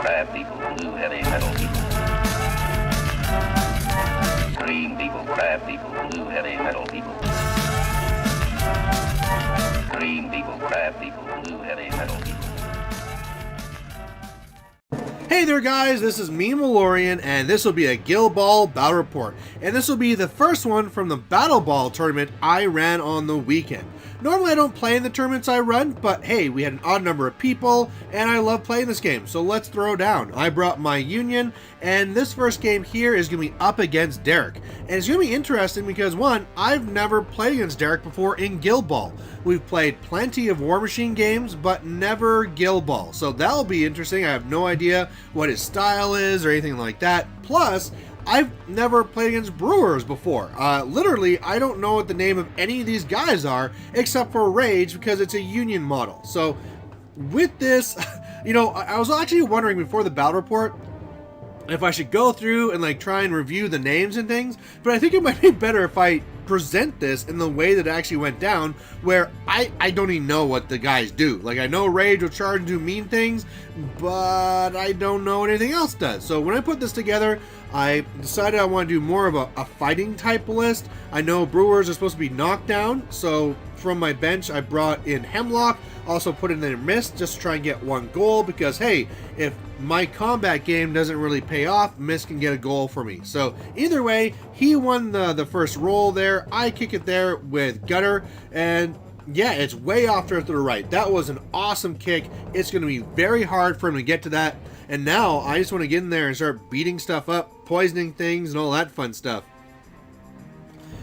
crab people, blue heavy metal people. Green people, crab people, blue heavy metal people. Green people, crab people, blue heavy metal people. Hey there guys, this is me, Malorian, and this will be a Guild Ball Battle Report. And this will be the first one from the Battle Ball tournament I ran on the weekend. Normally I don't play in the tournaments I run, but hey, we had an odd number of people, and I love playing this game, so let's throw down. I brought my Union, and this first game here is going to be up against Derek. And it's going to be interesting because, one, I've never played against Derek before in Guild Ball. We've played plenty of War Machine games, but never Guild Ball, so that'll be interesting. I have no idea what his style is or anything like that. Plus, I've never played against Brewers before. Literally, I don't know what the name of any of these guys are, except for Rage, because it's a Union model. So, with this, you know, I was actually wondering before the battle report if I should go through and like try and review the names and things, but I think it might be better if I present this in the way that it actually went down, where I don't even know what the guys do. Like, I know Rage will charge and do mean things, but I don't know what anything else does. So when I put this together, I decided I want to do more of a fighting type list. I know Brewers are supposed to be knockdown, so from my bench I brought in Hemlock, also put in their Mist just to try and get one goal, because hey, if my combat game doesn't really pay off, Mist can get a goal for me. So either way, he won the first roll there. I kick it there with Gutter, and yeah, it's way off to the right. That was an awesome kick. It's going to be very hard for him to get to that. And now I just want to get in there and start beating stuff up, poisoning things, and all that fun stuff.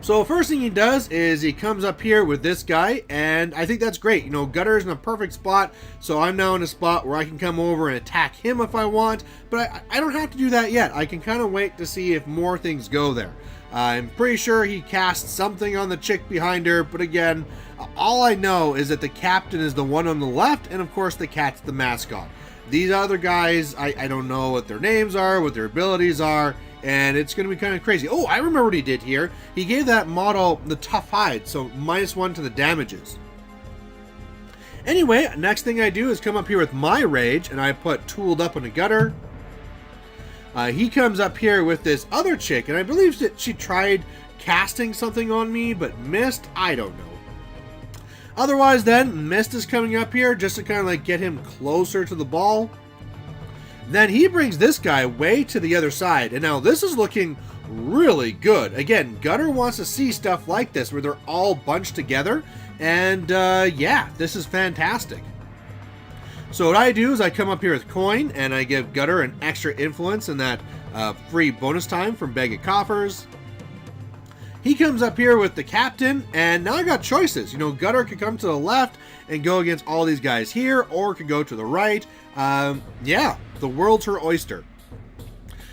So first thing he does is he comes up here with this guy, and I think that's great. You know, Gutter's in a perfect spot, so I'm now in a spot where I can come over and attack him if I want, but I don't have to do that yet. I can kind of wait to see if more things go there. I'm pretty sure he cast something on the chick behind her, but again, all I know is that the captain is the one on the left, and of course the cat's the mascot. These other guys, I don't know what their names are, what their abilities are, and it's going to be kind of crazy. Oh, I remember what he did here. He gave that model the tough hide, so -1 to the damages. Anyway, next thing I do is come up here with my Rage, and I put Tooled up on a Gutter. He comes up here with this other chick, and I believe that she tried casting something on me, but missed. I don't know. Otherwise then, Mist is coming up here just to kind of like get him closer to the ball. Then he brings this guy way to the other side, and now this is looking really good. Again, Gutter wants to see stuff like this where they're all bunched together, and yeah, this is fantastic. So what I do is I come up here with Coin, and I give Gutter an extra influence in that free bonus time from Bag of Coffers. He comes up here with the captain, and now I got choices. You know, Gutter could come to the left and go against all these guys here, or could go to the right. Yeah, the world's her oyster.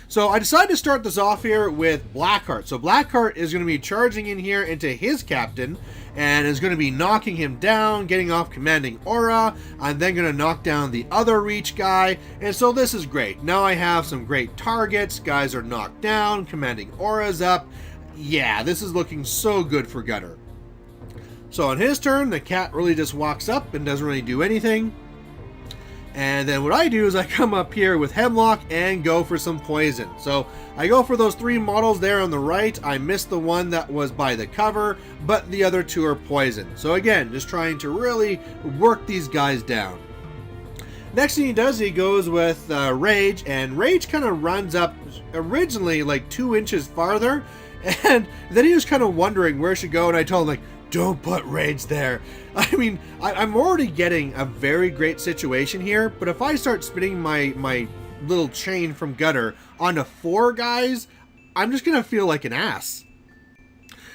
So I decided to start this off here with Blackheart. So Blackheart is going to be charging in here into his captain, and is going to be knocking him down, getting off Commanding Aura. I'm then going to knock down the other Reach guy, and so this is great. Now I have some great targets. Guys are knocked down, Commanding Aura's up. Yeah, this is looking so good for Gutter. So on his turn, the cat really just walks up and doesn't really do anything. And then what I do is I come up here with Hemlock and go for some poison. So I go for those 3 models there on the right. I missed the one that was by the cover, but the other 2 are poison. So again, just trying to really work these guys down. Next thing he does, he goes with Rage, and Rage kind of runs up originally like 2 inches farther, and then he was kind of wondering where he should go, and I told him, like, don't put Rage there. I mean, I'm already getting a very great situation here, but if I start spinning my little chain from Gutter onto 4 guys, I'm just going to feel like an ass.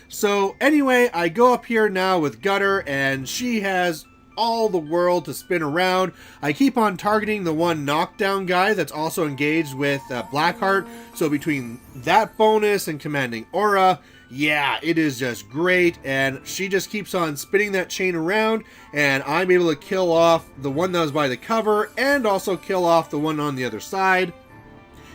So anyway, I go up here now with Gutter, and she has all the world to spin around. I keep on targeting the one knockdown guy that's also engaged with Blackheart. So between that bonus and Commanding Aura, yeah, it is just great. And she just keeps on spinning that chain around, and I'm able to kill off the one that was by the cover and also kill off the one on the other side.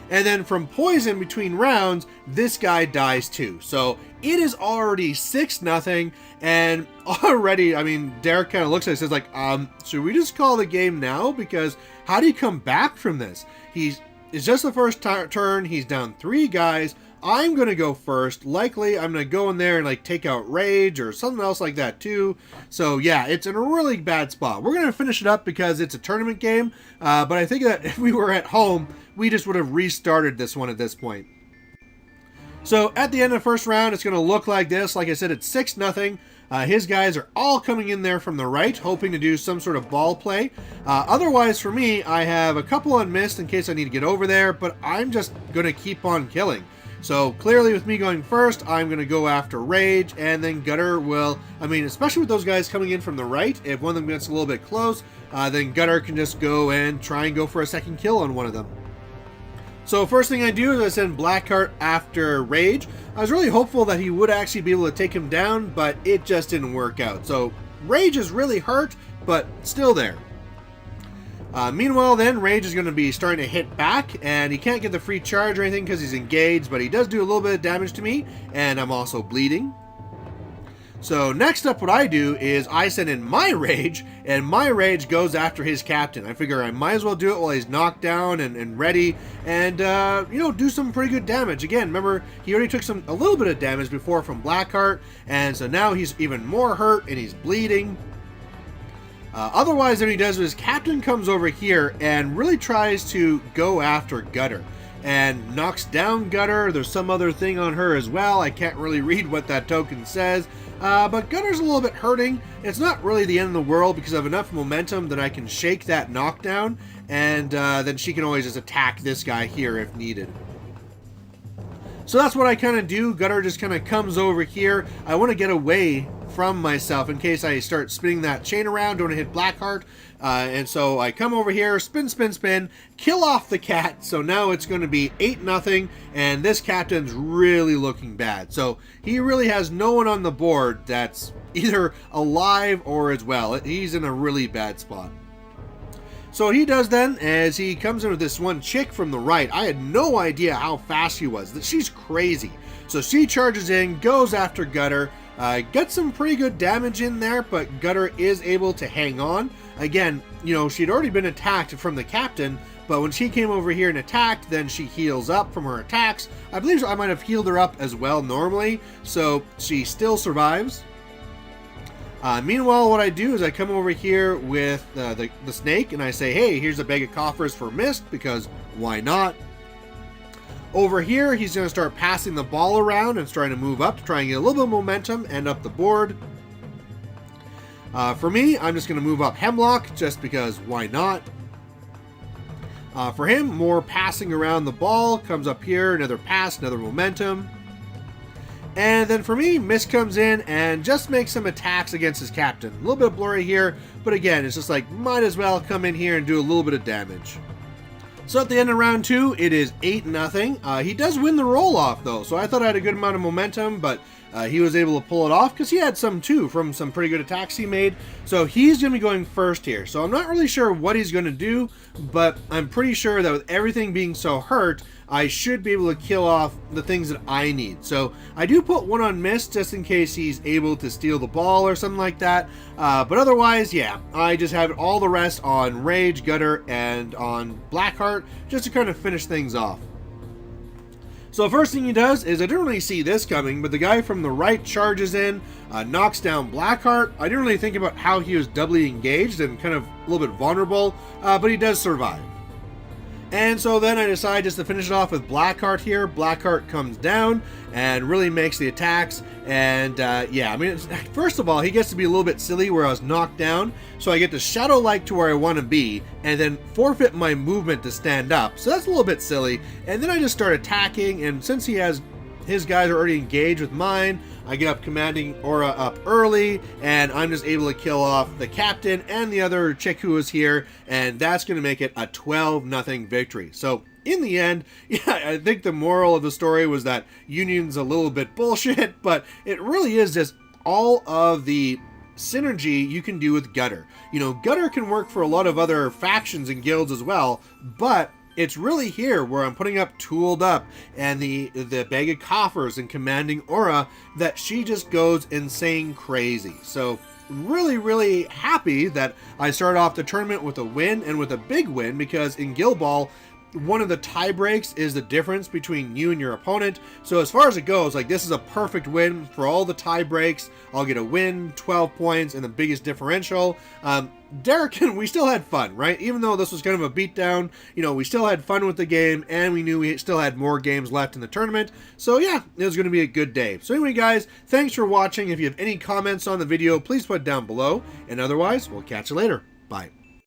And then from poison between rounds, this guy dies too. So it is already 6-0. And already, I mean, Derek kind of looks at it and says like, should we just call the game now? Because how do you come back from this? It's just the first turn. He's down 3 guys. I'm going to go first. Likely, I'm going to go in there and like take out Rage or something else like that too. So yeah, it's in a really bad spot. We're going to finish it up because it's a tournament game. But I think that if we were at home, we just would have restarted this one at this point. So at the end of the first round, it's going to look like this. Like I said, it's 6-0. His guys are all coming in there from the right, hoping to do some sort of ball play. Otherwise, for me, I have a couple on mist in case I need to get over there, but I'm just going to keep on killing. So clearly with me going first, I'm going to go after Rage, and then Gutter will, I mean, especially with those guys coming in from the right, if one of them gets a little bit close, then Gutter can just go and try and go for a second kill on one of them. So first thing I do is I send Blackheart after Rage. I was really hopeful that he would actually be able to take him down, but it just didn't work out. So Rage is really hurt, but still there. Meanwhile then, Rage is going to be starting to hit back, and he can't get the free charge or anything because he's engaged, but he does do a little bit of damage to me, and I'm also bleeding. So next up, what I do is I send in my Rage, and my Rage goes after his captain. I figure I might as well do it while he's knocked down and ready, and you know, do some pretty good damage. Again, remember, he already took a little bit of damage before from Blackheart, and so now he's even more hurt and he's bleeding. Otherwise, what he does is captain comes over here and really tries to go after Gutter and knocks down Gutter. There's some other thing on her as well. I can't really read what that token says. But Gutter's a little bit hurting. It's not really the end of the world because I have enough momentum that I can shake that knockdown, and then she can always just attack this guy here if needed. So that's what I kind of do. Gutter just kind of comes over here. I want to get away from myself in case I start spinning that chain around. Don't want to hit Blackheart. And so I come over here, spin, spin, spin, kill off the cat. So now it's going to be 8-0, and this captain's really looking bad. So he really has no one on the board that's either alive or as well. He's in a really bad spot. So what he does then, as he comes in with this one chick from the right, I had no idea how fast she was. She's crazy. So she charges in, goes after Gutter, gets some pretty good damage in there, but Gutter is able to hang on. Again, you know, she'd already been attacked from the captain, but when she came over here and attacked, then she heals up from her attacks. I believe I might have healed her up as well normally, so she still survives. Meanwhile, what I do is I come over here with the snake, and I say, hey, here's a bag of coffers for Mist, because why not? Over here, he's going to start passing the ball around and starting to move up to try and get a little bit of momentum and up the board. For me, I'm just going to move up Hemlock, just because why not? For him, more passing around the ball, comes up here, another pass, another momentum. And then for me, Mist comes in and just makes some attacks against his captain. A little bit blurry here, but again, it's just like, might as well come in here and do a little bit of damage. So at the end of round 2, it is 8-0. He does win the roll-off, though, so I thought I had a good amount of momentum, but he was able to pull it off because he had some, too, from some pretty good attacks he made. So he's going to be going first here. So I'm not really sure what he's going to do, but I'm pretty sure that with everything being so hurt, I should be able to kill off the things that I need. So I do put one on Mist just in case he's able to steal the ball or something like that. But otherwise, yeah, I just have all the rest on Rage, Gutter, and on Blackheart just to kind of finish things off. So first thing he does is, I didn't really see this coming, but the guy from the right charges in, knocks down Blackheart. I didn't really think about how he was doubly engaged and kind of a little bit vulnerable, but he does survive. And so then I decide just to finish it off with Blackheart here. Blackheart comes down and really makes the attacks. And yeah, I mean, first of all, he gets to be a little bit silly where I was knocked down. So I get to Shadow-like to where I want to be and then forfeit my movement to stand up. So that's a little bit silly. And then I just start attacking. And since his guys are already engaged with mine, I get up commanding Aura up early, and I'm just able to kill off the captain and the other chick who was here, and that's going to make it a 12-0 victory. So in the end, yeah, I think the moral of the story was that Union's a little bit bullshit, but it really is just all of the synergy you can do with Gutter. You know, Gutter can work for a lot of other factions and guilds as well, but it's really here where I'm putting up Tooled Up and the Bag of Coffers and Commanding Aura that she just goes insane crazy. So really, really happy that I started off the tournament with a win, and with a big win, because in Guild Ball, one of the tie breaks is the difference between you and your opponent. So as far as it goes, like, this is a perfect win for all the tie breaks. I'll get a win, 12 points, and the biggest differential. Derek and we still had fun, right? Even though this was kind of a beatdown, you know, we still had fun with the game, and we knew we still had more games left in the tournament. So yeah, it was going to be a good day. So anyway, guys, thanks for watching. If you have any comments on the video, please put it down below. And otherwise, we'll catch you later. Bye.